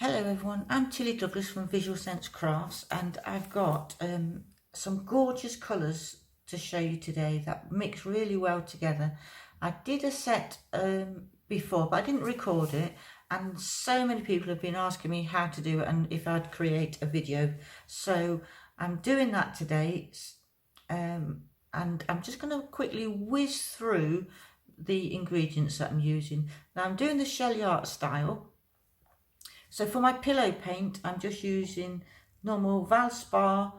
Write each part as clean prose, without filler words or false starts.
Hello everyone, I'm Tilly Douglas from Visual Sense Crafts, and I've got some gorgeous colours to show you today that mix really well together. I did a set before, but I didn't record it, and so many people have been asking me how to do it and if I'd create a video. So I'm doing that today, and I'm just going to quickly whiz through the ingredients that I'm using. Now I'm doing the Sheleeartstyle. So for my pillow paint, I'm just using normal Valspar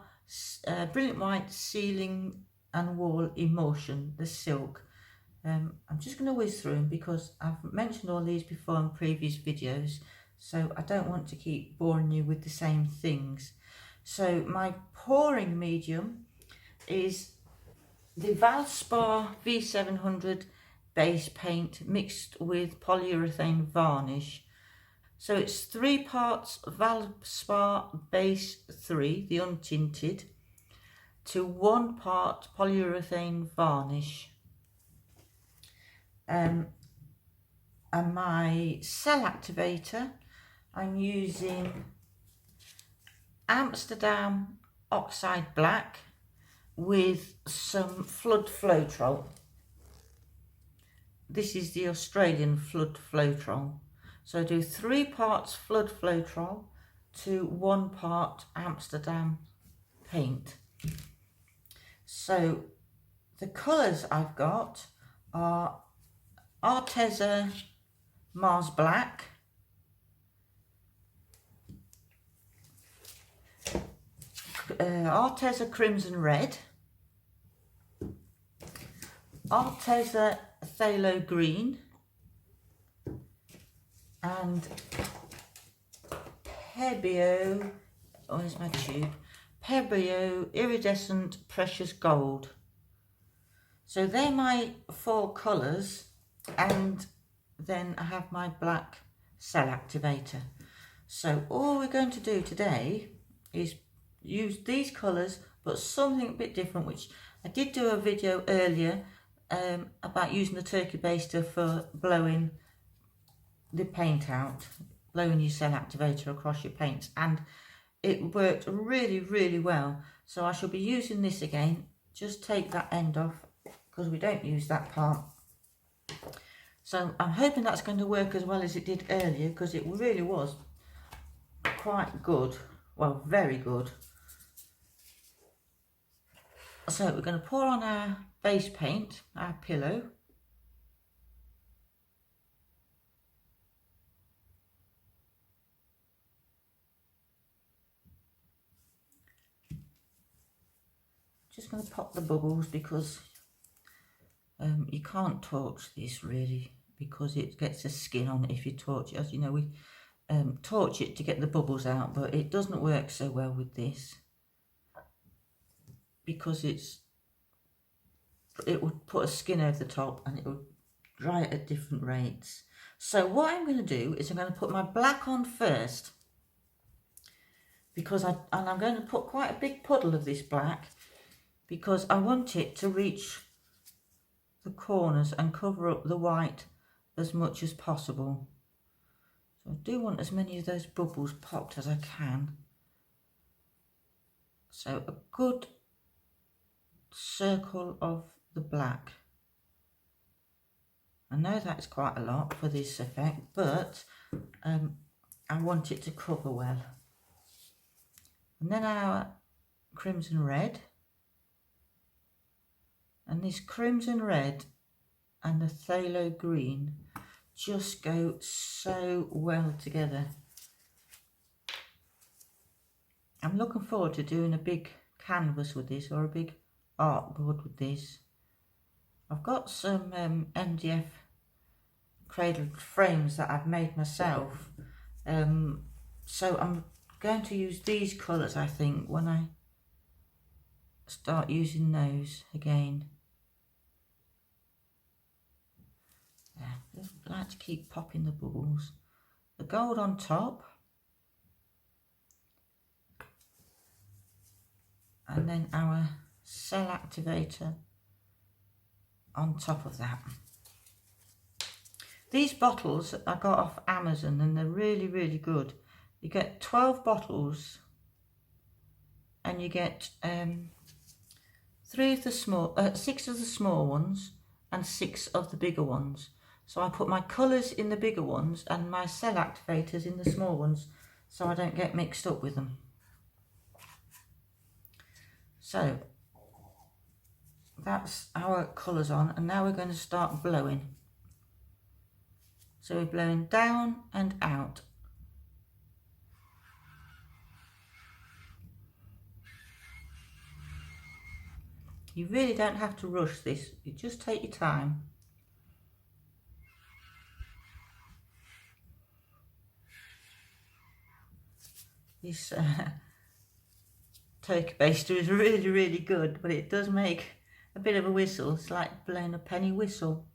Brilliant White Ceiling and Wall Emulsion, the silk. I'm just going to whiz through them because I've mentioned all these before in previous videos, so I don't want to keep boring you with the same things. So my pouring medium is the Valspar V700 base paint mixed with polyurethane varnish. So it's 3 parts Valspar base 3, the untinted, to 1 part polyurethane varnish. And my cell activator, I'm using Amsterdam Oxide Black with some Flood Floetrol. This is the Australian Flood Floetrol. So I do 3 parts Flood Floetrol to 1 part Amsterdam paint. So the colours I've got are Arteza Mars Black, Arteza Crimson Red, Arteza Phthalo Green, and Pebeo, where's my tube? Pebeo Iridescent Precious Gold. So they're my 4 colours, and then I have my black cell activator. So all we're going to do today is use these colours, but something a bit different, which I did do a video earlier about using the turkey baster for blowing the paint out, blowing your cell activator across your paints, and it worked really well. So I shall be using this again. Just take that end off because we don't use that part. So I'm hoping that's going to work as well as it did earlier, because it really was quite good, well, very good. So we're going to pour on our base paint, our pillow. Just going to pop the bubbles because you can't torch this really, because it gets a skin on it if you torch it. As you know, we torch it to get the bubbles out, but it doesn't work so well with this because it would put a skin over the top and it would dry it at different rates. So what I'm going to do is I'm going to put my black on first, because I'm going to put quite a big puddle of this black because I want it to reach the corners and cover up the white as much as possible. So I do want as many of those bubbles popped as I can. So a good circle of the black. I know that's quite a lot for this effect, but I want it to cover well. And then our crimson red. And this crimson red and the phthalo green just go so well together. I'm looking forward to doing a big canvas with this, or a big artboard with this. I've got some MDF cradled frames that I've made myself. So I'm going to use these colours, I think, when I start using those again. Yeah, just like to keep popping the bubbles. The gold on top, and then our cell activator on top of that. These bottles I got off Amazon and they're really good. You get 12 bottles and you get 6 of the small ones and 6 of the bigger ones. So I put my colours in the bigger ones and my cell activators in the small ones so I don't get mixed up with them. So that's our colours on, and now we're going to start blowing. So we're blowing down and out. You really don't have to rush this, you just take your time. This turkey baster is really, really good, but it does make a bit of a whistle. It's like blowing a penny whistle.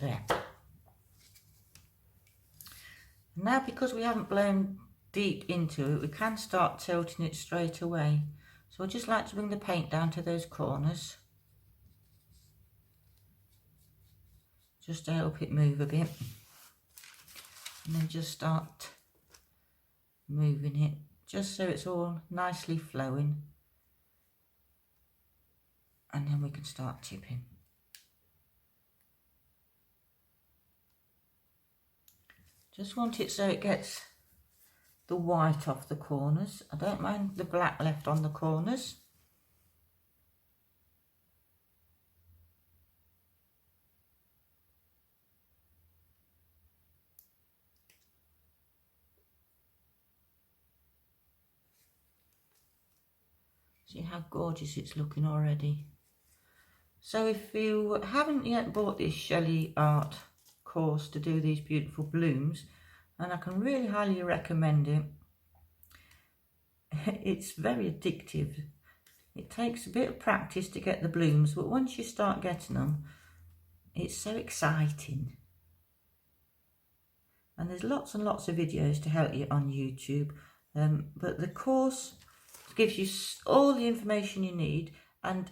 There. Now, because we haven't blown deep into it, we can start tilting it straight away. So I'd just like to bring the paint down to those corners, just to help it move a bit, and then just start moving it, just so it's all nicely flowing, and then we can start tipping. Just want it so it gets the white off the corners. I don't mind the black left on the corners. See how gorgeous it's looking already. So if you haven't yet bought this Shelley art course to do these beautiful blooms, and I can really highly recommend it. It's very addictive. It takes a bit of practice to get the blooms, but once you start getting them, it's so exciting. And there's lots and lots of videos to help you on YouTube, but the course gives you all the information you need, and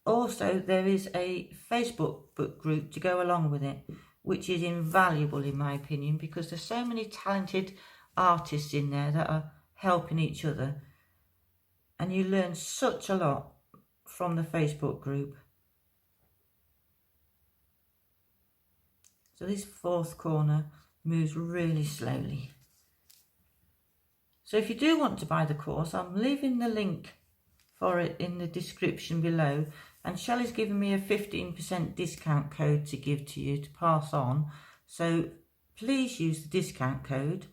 also there is a Facebook book group to go along with it, which is invaluable in my opinion, because there's so many talented artists in there that are helping each other, and you learn such a lot from the Facebook group. So this fourth corner moves really slowly. So if you do want to buy the course, I'm leaving the link for it in the description below, and Shelley's given me a 15% discount code to give to you to pass on, so please use the discount code.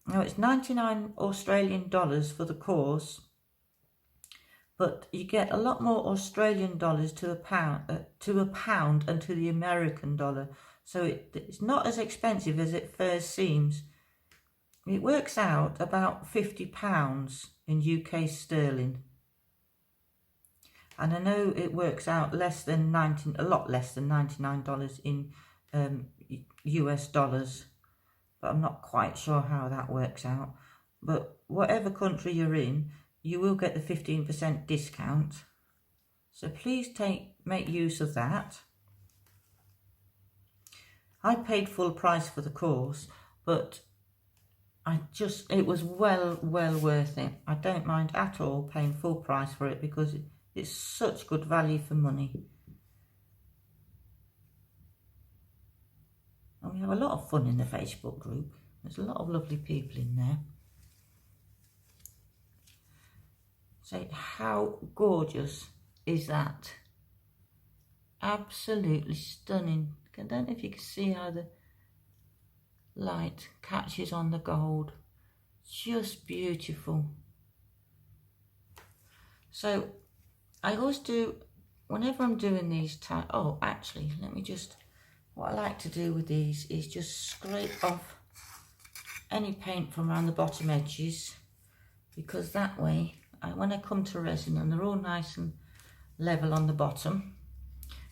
Now it's 99 Australian dollars for the course, but you get a lot more Australian dollars to a pound and to the American dollar, so it's not as expensive as it first seems. It works out about £50 in UK sterling, and I know it works out a lot less than $99 in US dollars, but I'm not quite sure how that works out. But whatever country you're in, you will get the 15% discount, so please make use of that. I paid full price for the course, but it was well worth it. I don't mind at all paying full price for it, because it's such good value for money. And we have a lot of fun in the Facebook group. There's a lot of lovely people in there. So how gorgeous is that? Absolutely stunning. I don't know if you can see how the light catches on the gold. just beautiful. So I always do, whenever I'm doing these oh actually let me just, what I like to do with these is just scrape off any paint from around the bottom edges, because that way when I come to resin them, they're all nice and level on the bottom.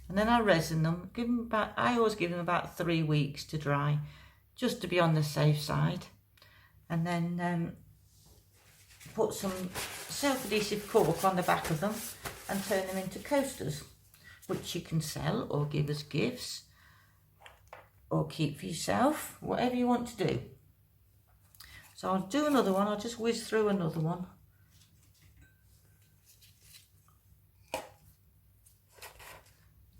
And then I resin them, I always give them about 3 weeks to dry, just to be on the safe side. And then put some self-adhesive cork on the back of them and turn them into coasters, which you can sell or give as gifts or keep for yourself, whatever you want to do. So I'll do another one, I'll just whiz through another one.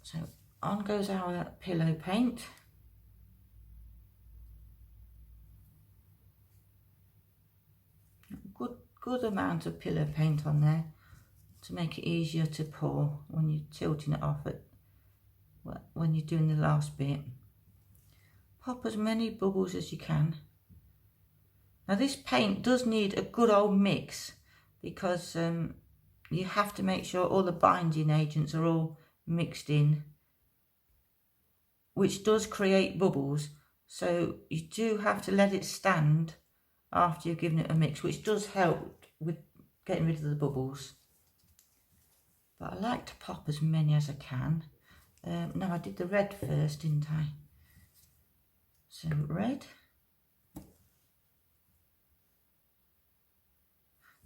So on goes our pillow paint. Good amount of pillow paint on there to make it easier to pour when you're tilting it off when you're doing the last bit. Pop as many bubbles as you can. Now this paint does need a good old mix, because you have to make sure all the binding agents are all mixed in, which does create bubbles, so you do have to let it stand after you've given it a mix, which does help with getting rid of the bubbles. But I like to pop as many as I can. No, I did the red first, didn't I? So red.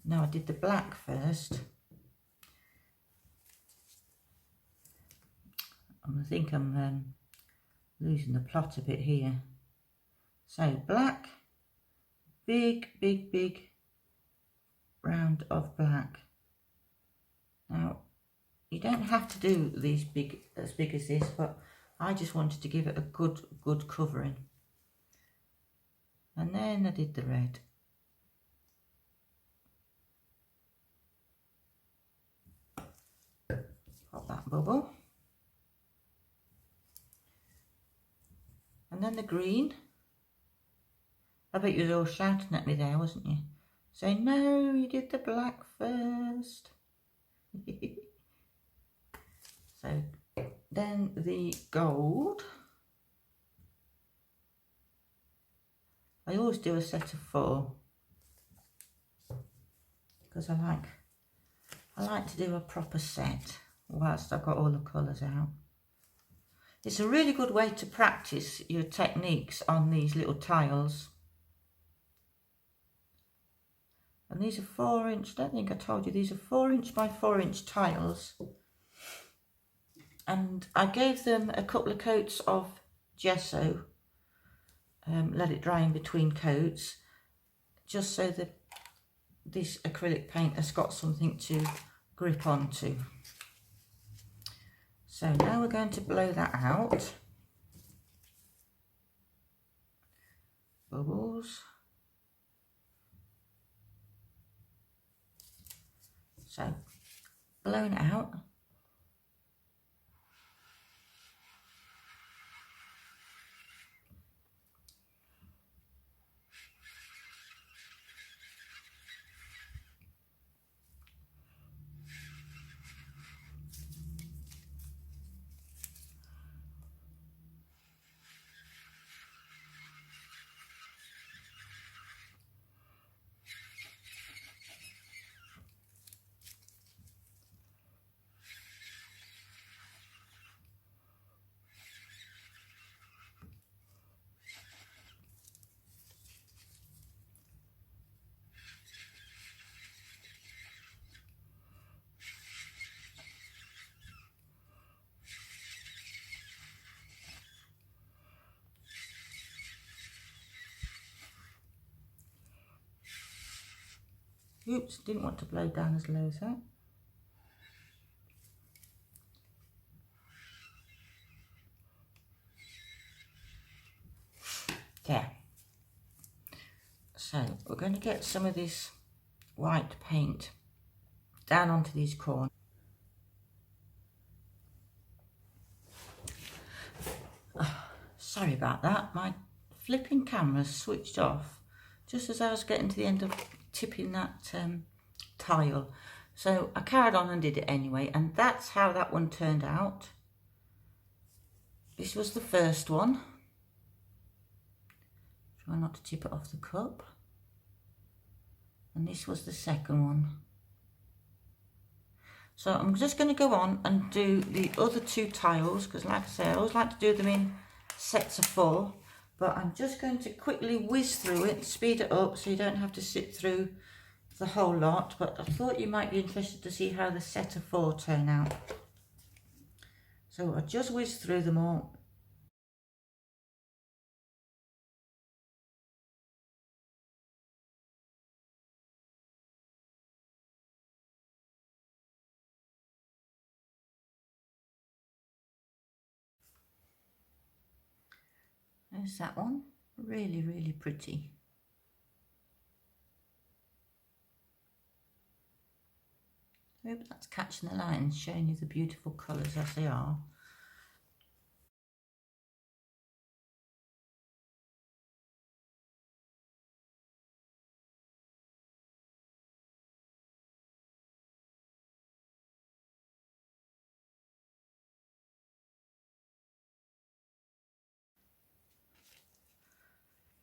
No, I did the black first. I think I'm losing the plot a bit here. So black, big round of black. Now you don't have to do these as big as this, but I just wanted to give it a good covering. And then I did the red. Pop that bubble. And then the green. I bet you were all shouting at me there, wasn't you? Saying, no, you did the black first. So then the gold. I always do a set of 4, because I like to do a proper set whilst I've got all the colours out. It's a really good way to practice your techniques on these little tiles. And these are 4-inch, I don't think I told you, these are 4-inch by 4-inch tiles. And I gave them a couple of coats of gesso, let it dry in between coats, just so that this acrylic paint has got something to grip onto. So now we're going to blow that out. Bubbles. So blowing it out. Oops, didn't want to blow down as low as that. There. So we're going to get some of this white paint down onto these corners. Oh, sorry about that, my flipping camera switched off just as I was getting to the end of tipping that tile. So I carried on and did it anyway, and that's how that one turned out. This was the first one. Try not to tip it off the cup. And this was the second one. So I'm just going to go on and do the other two tiles, because like I say, I always like to do them in sets of 4, but I'm just going to quickly whiz through it, speed it up so you don't have to sit through the whole lot, but I thought you might be interested to see how the set of 4 turn out. So I'll just whiz through them all. There's that one, really, really pretty. I hope that's catching the light and showing you the beautiful colours as they are.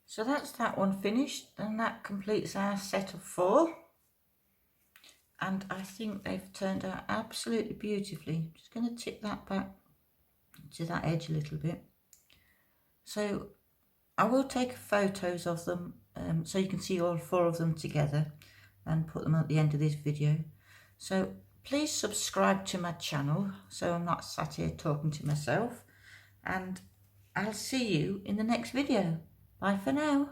So that's that one finished, and that completes our set of 4. And I think they've turned out absolutely beautifully. I'm just going to tip that back to that edge a little bit. So I will take photos of them so you can see all 4 of them together and put them at the end of this video. So please subscribe to my channel so I'm not sat here talking to myself, and I'll see you in the next video. Bye for now.